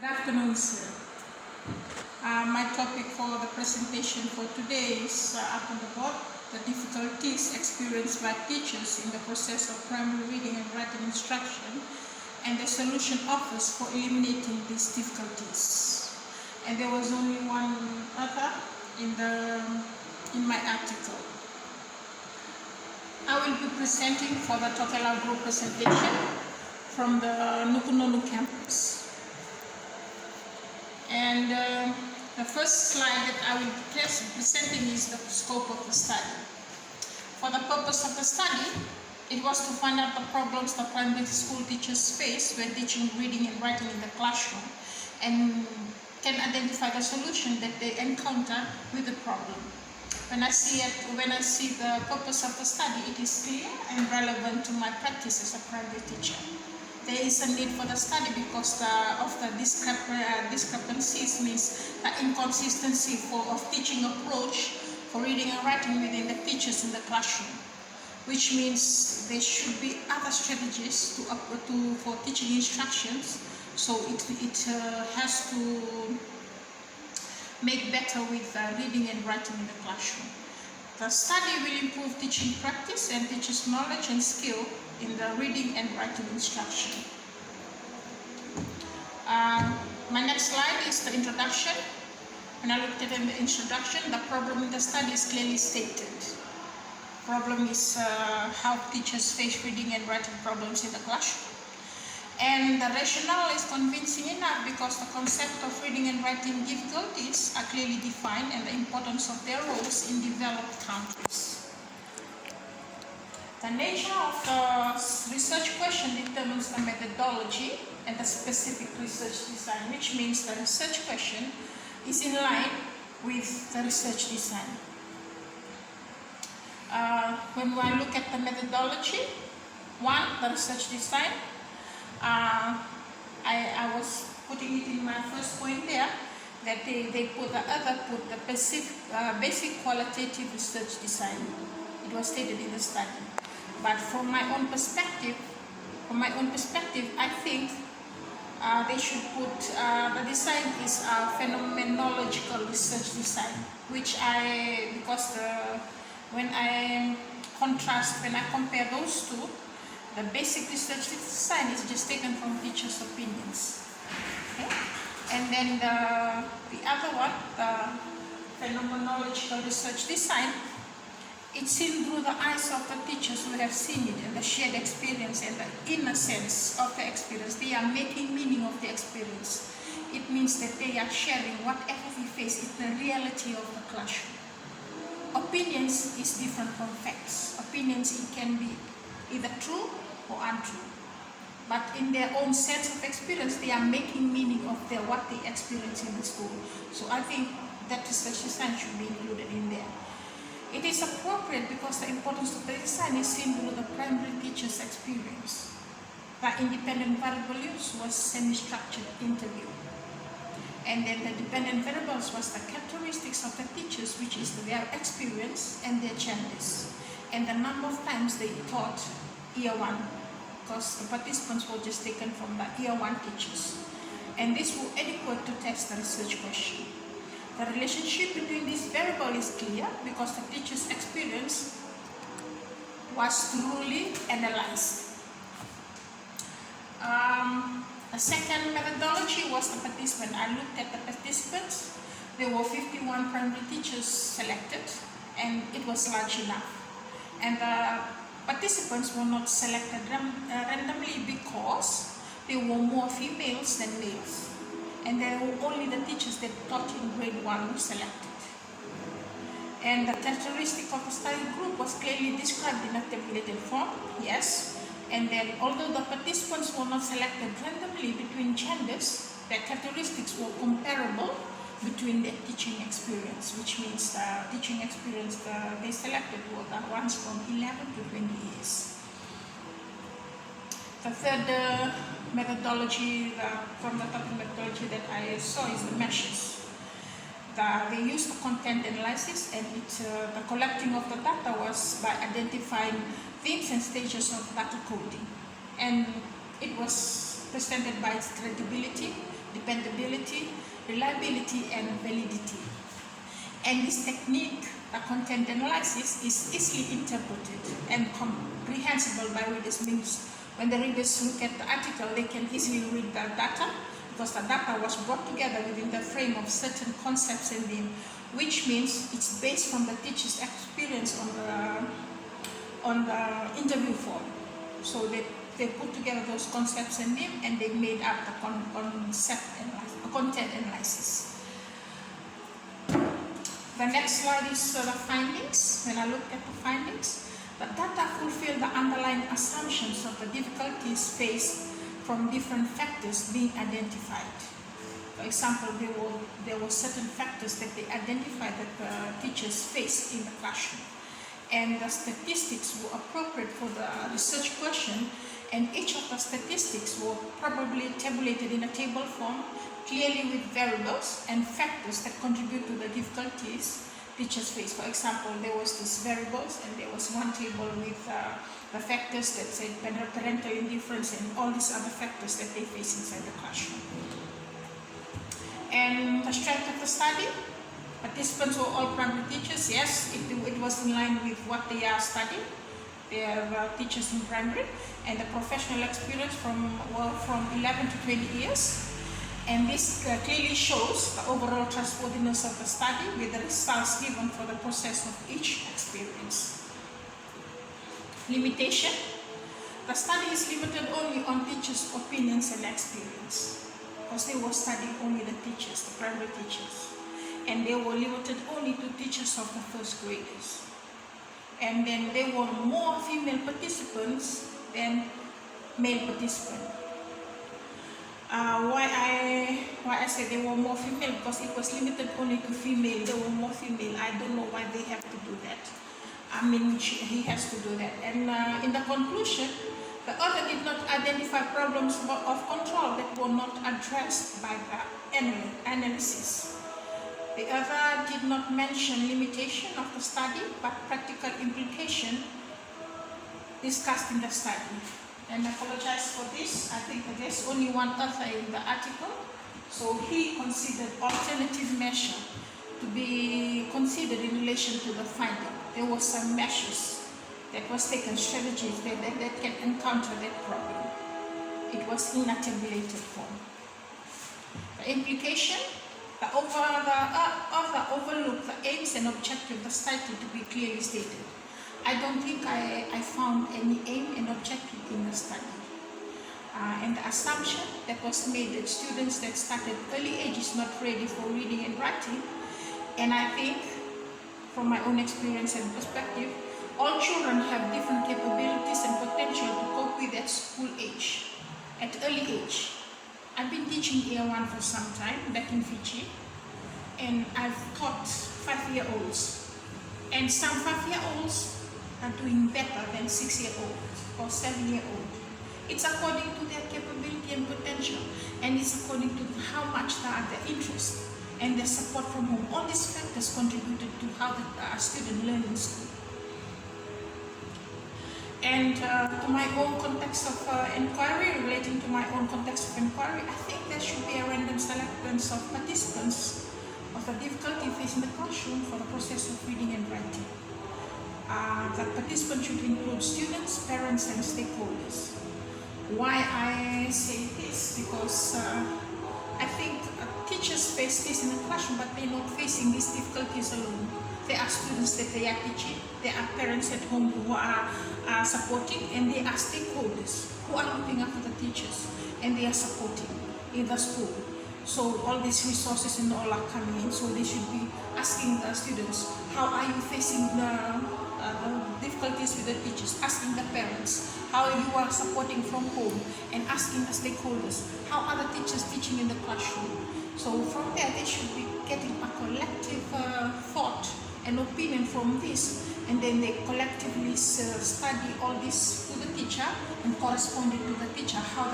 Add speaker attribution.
Speaker 1: Good afternoon, sir. My topic for the presentation for today is up on the board, the difficulties experienced by teachers in the process of primary reading and writing instruction and the solution offers for eliminating these difficulties. And there was only one other in my article. I will be presenting for the Tokela Group presentation from the Nukunonu campus. And the first slide that I will be presenting is the scope of the study. For the purpose of the study, it was to find out the problems that primary school teachers face when teaching reading and writing in the classroom and can identify the solution that they encounter with the problem. When I see the purpose of the study, it is clear and relevant to my practice as a primary teacher. There is a need for the study because of the discrepancies, means the inconsistency of teaching approach for reading and writing within the teachers in the classroom, which means there should be other strategies for teaching instructions, so it has to make better with reading and writing in the classroom. The study will improve teaching practice and teachers' knowledge and skill in the reading and writing instruction. My next slide is the introduction. When I looked at the introduction, the problem in the study is clearly stated. Problem is how teachers face reading and writing problems in the classroom. And the rationale is convincing enough because the concept of reading and writing difficulties are clearly defined and the importance of their roles in developed countries. The nature of the research question determines the methodology and the specific research design, which means the research question is in line with the research design. When I look at the methodology, one, the research design, I was putting it in my first point there, that they put the basic qualitative research design. It was stated in the study. But from my own perspective, I think they should put the design is a phenomenological research design, when I compare those two, the basic research design is just taken from teachers' opinions. Okay? And then the other one, the phenomenological research design, it's seen through the eyes of the teachers who have seen it and the shared experience and the inner sense of the experience. They are making meaning of the experience. It means that they are sharing whatever we face is the reality of the classroom. Opinions is different from facts. Opinions, it can be either true or untrue. But in their own sense of experience, they are making meaning of what they experience in the school. So I think that research design should be included in there. It is appropriate because the importance of the design is seen through the primary teacher's experience. The independent variable use was semi-structured interview. And then the dependent variables was the characteristics of the teachers, which is their experience and their genders. And the number of times they taught year one, because the participants were just taken from the year one teachers. And this will adequate to test the research question. The relationship between this variable is clear because the teacher's experience was thoroughly analyzed. The second methodology was the participant. I looked at the participants. There were 51 primary teachers selected, and it was large enough. And the participants were not selected randomly because there were more females than males. And there were only the teachers that taught in grade 1 were selected. And the characteristic of the study group was clearly described in a tabulated form, yes. And then although the participants were not selected randomly between genders, their characteristics were comparable between their teaching experience, which means the teaching experience they selected were the ones from 11 to 20 years. The third methodology, from the topic methodology that I saw is the meshes. They used the content analysis, and the collecting of the data was by identifying themes and stages of data coding. And it was presented by its credibility, dependability, reliability, and validity. And this technique, content analysis, is easily interpreted and comprehensible by readers. Means when the readers look at the article, they can easily read the data, because the data was brought together within the frame of certain concepts and themes, which means it's based on the teacher's experience on the interview form. So they put together those concepts and themes, and they made up the content analysis. The next slide is the findings. When I look at the findings, the data fulfill the underlying assumptions of the difficulties faced from different factors being identified. For example, there were certain factors that they identified that the teachers faced in the classroom. And the statistics were appropriate for the research question, and each of the statistics were probably tabulated in a table form, clearly with variables and factors that contribute to the difficulties teachers face. For example, there was these variables, and there was one table with the factors that said parental indifference and all these other factors that they face inside the classroom. And the strength of the study, participants were all primary teachers. Yes, it was in line with what they are studying. They are teachers in primary, and the professional experience from 11 to 20 years. And this clearly shows the overall trustworthiness of the study with the results given for the process of each experience. Limitation. The study is limited only on teachers' opinions and experience, because they were studying only the teachers, the primary teachers. And they were limited only to teachers of the first graders. And then there were more female participants than male participants. Why I say there were more female, because it was limited only to female. There were more female. I don't know why they have to do that. I mean, he has to do that. And in the conclusion, the author did not identify problems of control that were not addressed by the analysis. The author did not mention limitation of the study, but practical implication discussed in the study. And I apologize for this. I think there's only one author in the article. So he considered alternative measure to be considered in relation to the finding. There were some measures that was taken, strategies that can encounter that problem. It was in a tabulated form. The implication, the author overlooked the aims and objectives of the study to be clearly stated. I don't think I found any aim and objective in the study. And the assumption that was made that students that started early age is not ready for reading and writing. And I think, from my own experience and perspective, all children have different capabilities and potential to cope with at school age, at early age. I've been teaching year 1 for some time back in Fiji, and I've taught 5-year-olds. And some 5-year-olds are doing better than 6-year-olds or 7-year-olds. It's according to their capability and potential, and it's according to how much they are their interest and their support from home. All these factors contributed to how the student learn in school. And to my own context of inquiry, relating to my own context of inquiry, I think there should be a random selection of participants of the difficulty faced in the classroom for the process of reading and writing. The participants should include students, parents, and stakeholders. Why I say this? Because I think teachers face this in the classroom, but they're not facing these difficulties alone. There are students that they are teaching, there are parents at home who are supporting, and there are stakeholders who are looking after the teachers, and they are supporting in the school. So all these resources and all are coming in, so they should be asking the students, how are you facing the difficulties with the teachers, asking the parents, how you are supporting from home, and asking the stakeholders, how are the teachers teaching in the classroom. So from there, they should be getting a collective thought and opinion from this, and then they collectively study all this to the teacher and correspond it to the teacher, how